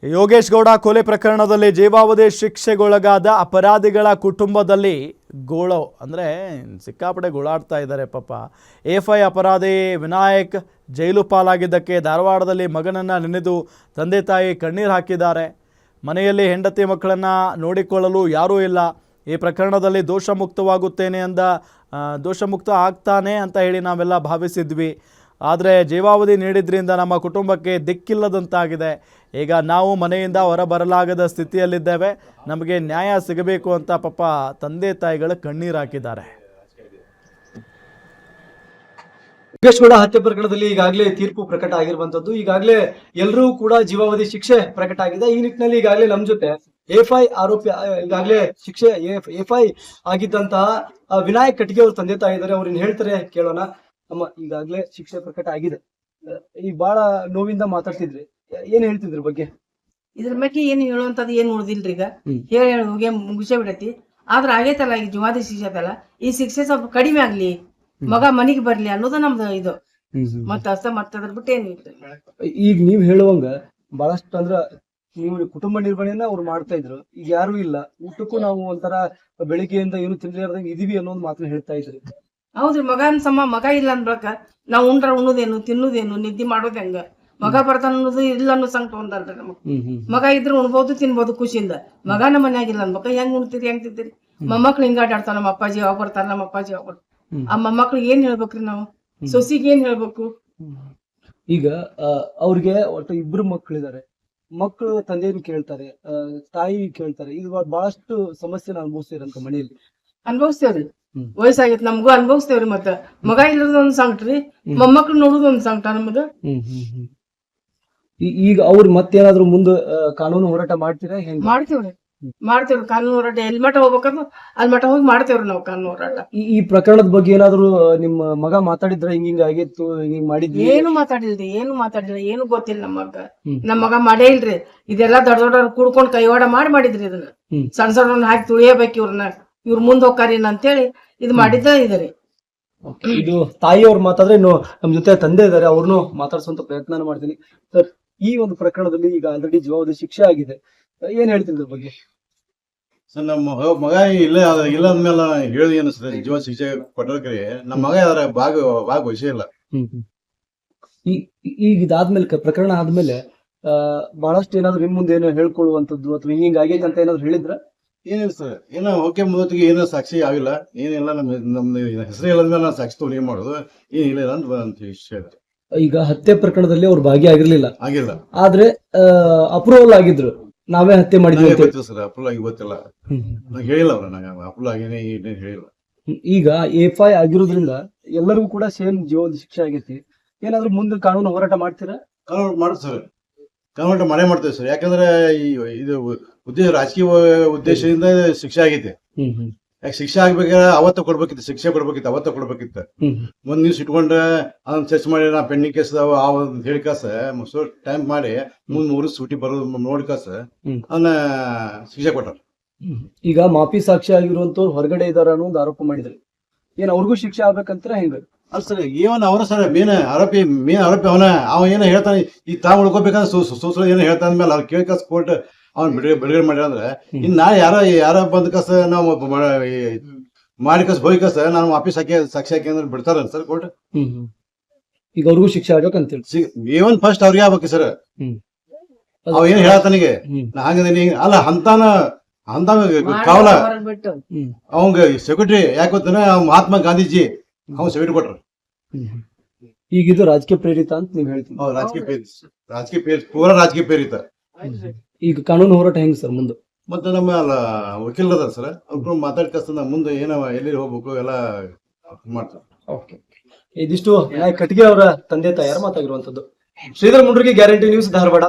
ಯೋಗೇಶ್ ಗೌಡ ಕೊಲೆ ಪ್ರಕರಣದಲ್ಲಿ ಜೀವಾವಧಿ ಶಿಕ್ಷೆಗೊಳಗಾದ ಅಪರಾಧಿಗಳ ಕುಟುಂಬದಲ್ಲಿ ಗೋಳು ಅಂದರೆ ಸಿಕ್ಕಾಪಟ್ಟೆ ಗೋಳಾಡ್ತಾ ಇದ್ದಾರೆ ಪಾಪ. ಎಫ್ಐ ಅಪರಾಧಿ ವಿನಾಯಕ್ ಜೈಲು ಪಾಲಾಗಿದ್ದಕ್ಕೆ ಧಾರವಾಡದಲ್ಲಿ ಮಗನನ್ನು ನೆನೆದು ತಂದೆ ತಾಯಿ ಕಣ್ಣೀರು ಹಾಕಿದ್ದಾರೆ. ಮನೆಯಲ್ಲಿ ಹೆಂಡತಿ ಮಕ್ಕಳನ್ನು ನೋಡಿಕೊಳ್ಳಲು ಯಾರೂ ಇಲ್ಲ. ಈ ಪ್ರಕರಣದಲ್ಲಿ ದೋಷಮುಕ್ತ ಆಗ್ತಾನೆ ಅಂತ ಹೇಳಿ ನಾವೆಲ್ಲ ಭಾವಿಸಿದ್ವಿ. ಆದರೆ ಜೀವಾವಧಿ ನೀಡಿದ್ರಿಂದ ನಮ್ಮ ಕುಟುಂಬಕ್ಕೆ ದಿಕ್ಕಿಲ್ಲದಂತಾಗಿದೆ. ಈಗ ನಾವು ಮನೆಯಿಂದ ಹೊರಬರಲಾಗದ ಸ್ಥಿತಿಯಲ್ಲಿದ್ದೇವೆ. ನಮಗೆ ನ್ಯಾಯ ಸಿಗಬೇಕು ಅಂತ ಪಾಪ ತಂದೆ ತಾಯಿಗಳು ಕಣ್ಣೀರು ಹಾಕಿದ್ದಾರೆ. ಯೋಗೇಶ್ ಗೌಡ ಹತ್ಯೆ ಪ್ರಕರಣದಲ್ಲಿ ಈಗಾಗಲೇ ತೀರ್ಪು ಪ್ರಕಟ ಆಗಿರುವಂತದ್ದು. ಈಗಾಗಲೇ ಎಲ್ಲರೂ ಕೂಡ ಜೀವಾವಧಿ ಶಿಕ್ಷೆ ಪ್ರಕಟ ಆಗಿದೆ. ಈ ನಿಟ್ಟಿನಲ್ಲಿ ಈಗಾಗಲೇ ನಮ್ಮ ಜೊತೆ ಎಫ್ಐ ಆರೋಪಿ ಈಗಾಗಲೇ ಶಿಕ್ಷೆ ಎಫ್ಐ ಆಗಿದ್ದಂತಹ ವಿನಾಯಕ್ ಕಟ್ಟಿಗೆ ಅವ್ರ ತಂದೆ ತಾಯಿ ಇದ್ದಾರೆ. ಅವ್ರನ್ನ ಹೇಳ್ತಾರೆ, ಕೇಳೋಣ. ಅಮ್ಮ, ಈಗಾಗಲೇ ಶಿಕ್ಷೆ ಪ್ರಕಟ ಆಗಿದೆ, ಈಗ ಬಹಳ ನೋವಿಂದ ಮಾತಾಡ್ತಿದ್ರಿ, ಏನ್ ಹೇಳ್ತಿದ್ರ ಬಗ್ಗೆ? ಇದ್ರ ಬಗ್ಗೆ ಏನು ಹೇಳುವಂತದ್ದು ಏನು ಉಳಿದಿಲ್ರಿ. ಈಗ ಹೇಳಿ ಹೋಗಿ ಮುಗಿಸೇ ಬಿಡತಿ. ಆದ್ರ ಆಗೈತಲ್ಲ, ಈಗ ಜೀವಾದಿ ಶಿಕ್ಷೆ ಅದಲ್ಲ, ಈ ಶಿಕ್ಷೆ ಸ್ವಲ್ಪ ಕಡಿಮೆ ಆಗ್ಲಿ, ಮಗ ಮನಿಗೆ ಬರ್ಲಿ ಅನ್ನೋದು ನಮ್ದು ಇದು. ಮತ್ತದ್ರ ಬಿಟ್ಟು ಏನು ಈಗ ನೀವ್ ಹೇಳುವಂಗ ಬಹಳಷ್ಟು ಅಂದ್ರ ನೀವು ಕುಟುಂಬ ನಿರ್ವಹಣೆಯನ್ನ ಅವ್ರು ಮಾಡ್ತಾ ಇದ್ರು. ಈಗ ಯಾರು ಇಲ್ಲ, ಊಟಕ್ಕೂ ನಾವು ಒಂಥರ ಬೆಳಿಗ್ಗೆಯಿಂದ ಏನು ತಿಂದಿರ್ದಂಗೆ ಇದೀವಿ ಅನ್ನೋದು ಮಾತನ್ನ ಹೇಳ್ತಾ ಇದ್ರಿ. ಹೌದ್ರಿ. ಮಗ ಇಲ್ಲ ಅಂದ್ರಕ ನಾವ್ ಉಂಡ್ರ ಉಣ್ಣುದೇನು, ತಿನ್ನುದೇನು, ನಿದ್ದೆ ಮಾಡೋದ್ ಹೆಂಗ? ಮಗ ಬರ್ತಾನ ಅನ್ನೋದು ಇಲ್ಲ ಅನ್ನೋ ಸಂಕಟ ಒಂದಲ್ರಿ ನಮಗ್. ಮಗ ಇದ್ರೆ ಉಣ್ಬೋದು, ತಿನ್ಬೋದು ಖುಷಿಯಿಂದ. ಮಗನ ಮನ್ಯಾಗಿಲ್ಲ ಅನ್ಬೇಕ, ಹೆಂಗ್ ಉಣ್ತೀರಿ, ಹೆಂಗ್ ತಿಂತೀರಿ? ಮೊಮ್ಮಕ್ಳು ಹಿಂಗಾಡ್ತಾರ, ನಮ್ಮ ಅಪ್ಪಾಜಿ ಯಾವಾಗ ಬರ್ತಾರ, ನಮ್ಮ ಅಪ್ಪಾಜಿ ಯಾವಾಗ ಬರ್ತಾರ. ಆ ಮೊಮ್ಮಕ್ಳಿಗೆ ಏನ್ ಹೇಳ್ಬೇಕ್ರಿ ನಾವು? ಸೊಸಿಗೆ ಏನ್ ಹೇಳ್ಬೇಕು? ಈಗ ಅವ್ರಿಗೆ ಒಟ್ಟು ಇಬ್ರು ಮಕ್ಳಿದಾರೆ. ಮಕ್ಕಳು ತಂದೆಯನ್ನು ಕೇಳ್ತಾರೆ, ತಾಯಿ ಕೇಳ್ತಾರೆ. ಈಗ ಬಹಳಷ್ಟು ಸಮಸ್ಯೆನ ಅನುಭವಿಸ್ತೀರಂತ ಮನೆಯಲ್ಲಿ. ಅನುಭವಿಸ್ತೇವ್ರಿ, ವಯಸ್ಸಾಗೈತಿ ನಮ್ಗೂ, ಅನುಭವಿಸ್ತೇವ್ರಿ. ಮತ್ತ ಮಗ ಇಲ್ಲದ ಒಂದ್ ಸಂಕಟ್ರಿ, ಮೊಮ್ಮಕ್ಳು ನೋಡುದು ಒಂದ್ ಸಂಕಟ ನಮ್ದು. ಈಗ ಅವ್ರು ಮತ್ತೇನಾದ್ರು ಮುಂದೆ ಕಾನೂನು ಹೋರಾಟ ಮಾಡ್ತೀರಾ? ಹೆಂಗ್ ಮಾಡ್ತೇವ್ರಿ ಕಾನೂನು ಹೋರಾಟ. ಎಲ್ ಮಠ ಹೋಗ್ಬೇಕಂದ್ರೆ ಅಲ್ಲಿ ಮಠ ಹೋಗಿ ಮಾಡ್ತೇವ್ರಿ ನಾವು ಕಾನೂನು ಹೋರಾಟ. ಈ ಪ್ರಕರಣದ ಬಗ್ಗೆ ಏನಾದ್ರು ನಿಮ್ಮ ಮಗ ಮಾತಾಡಿದ್ರ, ಹಿಂಗ ಆಗಿತ್ತು, ಹಿಂಗ್ ಮಾಡಿದ್ವಿ? ಏನು ಮಾತಾಡಿಲ್ರಿ, ಏನು ಗೊತ್ತಿಲ್ಲ ನಮ್ಮ ಮಗ ಮಾಡೇ ಇಲ್ರಿ. ಇದೆಲ್ಲಾ ದೊಡ್ಡ ಕೂಡ್ಕೊಂಡ್ ಕೈವಾಡ ಮಾಡಿದ್ರಿ. ಇದನ್ನ ಸಣ್ಣ ಸಣ್ಣ ಹಾಕಿ ತುಳಿಯಬೇಕು ಇವ್ರ ಮುಂದ್ ಹೋಗ್ತಾರೇನ ಅಂತೇಳಿ ಇದು ಮಾಡಿದ್ದ ಇದರಿ. ಇದು ತಾಯಿಯವ್ರು ಮಾತಾದ್ರೆ ಇನ್ನು ನಮ್ ಜೊತೆ ತಂದೆ ಇದಾರೆ, ಅವ್ರನ್ನು ಮಾತಾಡ್ಸುವಂತ ಪ್ರಯತ್ನ ಮಾಡ್ತೀನಿ. ಸರ್, ಈ ಒಂದು ಪ್ರಕರಣದಲ್ಲಿ ಈಗ ಆಲ್ರೆಡಿ ಜೀವಾವಧಿ ಶಿಕ್ಷೆ ಆಗಿದೆ, ಏನ್ ಹೇಳ್ತೀನಿ ಇದ್ರ ಬಗ್ಗೆ? ಸರ್, ನಮ್ಮ ಮಗ ಇಲ್ಲ ಅಂದ್ಮೇಲೆ ಹೇಳಿ ಏನು ಸರ್, ಜೀವ ಶಿಕ್ಷೆ ಕೊಟ್ಟರೆ ನಮ್ಮ ಮಗ ಯಾರ ಭಾಗವಹಿಸೇ ಇಲ್ಲ. ಈಗ ಇದಾದ್ಮೇಲೆ, ಪ್ರಕರಣ ಆದ್ಮೇಲೆ ಬಹಳಷ್ಟು ಏನಾದ್ರು ನಿಮ್ ಮುಂದೆ ಏನೋ ಹೇಳ್ಕೊಳ್ಳುವಂತದ್ದು ಅಥವಾ ಹಿಂಗ ಆಗೈತೆ ಅಂತ ಏನಾದ್ರು ಹೇಳಿದ್ರ? ಏನಿಲ್ಲ ಸರ್, ಏನೋ ಓಕೆ ಮೊದಲಿಗೆ ಏನೋ ಸಾಕ್ಷಿ ಆಗಿಲ್ಲ, ಏನಿಲ್ಲ. ನಮ್ದು ಹೆಸರು ಹೇಳದ್ಮೇಲೆ ನಾವು ಸಾಕ್ಷಿ ತೋರಿ ಮಾಡೋದು ಏನಿಲ್ಲ ಅಂತ ವಿಷಯ. ಈಗ ಹತ್ಯೆ ಪ್ರಕರಣದಲ್ಲಿ ಅವ್ರು ಭಾಗಿಯಾಗಿರ್ಲಿಲ್ಲ, ಆಗಿಲ್ಲ. ಆದ್ರೆ ಅಪ್ರೂವಲ್ ಆಗಿದ್ರು, ನಾವೇ ಹತ್ಯೆ ಮಾಡಿದ್ವಿ ಗೊತ್ತಿಲ್ಲ ಸರ್. ಅಪ್ರೂವಲ್ ಆಗಿ ಗೊತ್ತಿಲ್ಲ, ಹೇಳಿಲ್ಲ ಅವ್ರ, ಅಪ್ರೂವಲ್ ಆಗೇನೆ ಹೇಳಿಲ್ಲ. ಈಗ ಎಫ್ಐ ಆಗಿರೋದ್ರಿಂದ ಎಲ್ಲರಿಗೂ ಕೂಡ ಸೇಮ್ ಜೀವಾವಧಿ ಶಿಕ್ಷೆ ಆಗೈತಿ. ಏನಾದ್ರು ಮುಂದೆ ಕಾನೂನು ಹೋರಾಟ ಮಾಡ್ತೀರಾ? ಕಾನೂನು ಮಾಡುದು ಸರ್, ಕಾನೂನು ಮಾಡ್ತೇವೆ ಸರ್. ಯಾಕಂದ್ರೆ ಇದು ರಾಜಕೀಯ ಉದ್ದೇಶದಿಂದ ಶಿಕ್ಷೆ ಆಗೈತೆ. ಯಾಕೆ ಶಿಕ್ಷೆ ಆಗ್ಬೇಕಾದ್ರೆ ಅವತ್ತ ಕೊಡ್ಬೇಕಿತ್ತು, ಶಿಕ್ಷೆ ಕೊಡ್ಬೇಕಿತ್ತು, ಅವತ್ತ ಕೊಡ್ಬೇಕಿತ್ತು. ಒಂದ್ ದಿವ್ಸ ಇಟ್ಕೊಂಡ್ರೆ ಅದನ್ನ ಚರ್ಚ್ ಮಾಡಿ ನಾ ಪೆಂಡಿಂಗ್ ಕೇಸ್ ಹೇಳಿ ಕಾಸ ಟೈಮ್ ಮಾಡಿ ಮುಂದ್ 3 ಸೂಟಿ ಬರೋದು ನೋಡಿ ಕಾಸ ಅದನ್ನ ಶಿಕ್ಷೆ ಕೊಟ್ಟಾರ. ಈಗ ಮಾಪಿ ಸಾಕ್ಷಿ ಆಗಿರುವಂತವ್ರು ಹೊರಗಡೆ ಇದಾರ ಅನ್ನೋ ಆರೋಪ ಮಾಡಿದ್ರಿ, ಏನ್ ಅವ್ರಿಗೂ ಶಿಕ್ಷೆ ಆಗ್ಬೇಕಂತ ಹೆಂಗ? ಅಲ್ಲ ಸರ್, ಏನ್ ಅವನ ಸರ್ ಮೇನ್ ಆರೋಪಿ ಅವ ಏನೋ ಹೇಳ್ತಾನೆ, ಈ ತಾವು ಉಳ್ಕೋಬೇಕಂದ್ರೆ ಸೂಸಲ ಏನೋ ಹೇಳ್ತಾ ಅಂದ್ಮೇಲೆ ಅವ್ರು ಕೇಳಿ ಕಾಸ ಕೋರ್ಟ್ ಅವ್ನು ಬಿಡುಗಡೆ ಮಾಡ್ಯಾರ ಅಂದ್ರೆ, ಇನ್ ನಾ ಯಾರ ಬಂದ ಕಸ ನಾವು ಮಾಡಿ ಕಸ ಹೋಗಿ ಕಸ ನಾನು ವಾಪಸ್ ಸಾಕ್ಷಿ ಹಾಕಿ ಅಂದ್ರೆ ಬಿಡ್ತಾರ ಸರ್ ಕೋರ್ಟ್. ಈಗ ಅವ್ರಿಗೂ ಶಿಕ್ಷೆ ಆಗ್ಬೇಕಂತೇಳಿ ಏವನ್ ಫಸ್ಟ್ ಅವ್ರಿಗೆ ಆಗ್ಬೇಕು ಸರ್. ಅವ ಏನ್ ಹೇಳತನಿಗೆ ನಾ ಹಂಗದೀನಿ ಅಲ್ಲ ಅಂತಾನ ಕಾವಲ ಅವಂಗ ಸೆಕ್ರೆಟರಿ ಯಾಕೆ ಗೊತ್ತಾನ, ಮಹಾತ್ಮ ಗಾಂಧೀಜಿ ಅವ್ನು ಸೆಕ್ರೆಟರಿ ಕೊಟ್ರ. ಈಗ ಇದು ರಾಜಕೀಯ ಪ್ರೇರಿತ ಅಂತ ನೀವ್ ಹೇಳ್ತೀನಿ? ಪೂರಾ ರಾಜಕೀಯ ಪ್ರೇರಿತ. ಈಗ ಕಾನೂನು ಹೋರಾಟ ಹೆಂಗ್ ಸರ್ ಮುಂದೆ? ಮತ್ತೆ ನಮ್ಮ ವಕೀಲರ ಅದಾರ ಸರ್, ಅವ್ರು ಮಾತಾಡಿ ಕಷ್ಟ ಮುಂದೆ ಏನೋ ಎಲ್ಲಿ ಹೋಗ್ಬೇಕು ಎಲ್ಲ ಮಾಡ್ತಾರೆ. ಇದಿಷ್ಟು ಕಟ್ಟಿಗೆ ಅವರ ತಂದೆ ತಾಯಾರ ಮಾತಾಗಿರುವಂತದ್ದು. Sridhar Mundrige, guarantee news, Dharwad.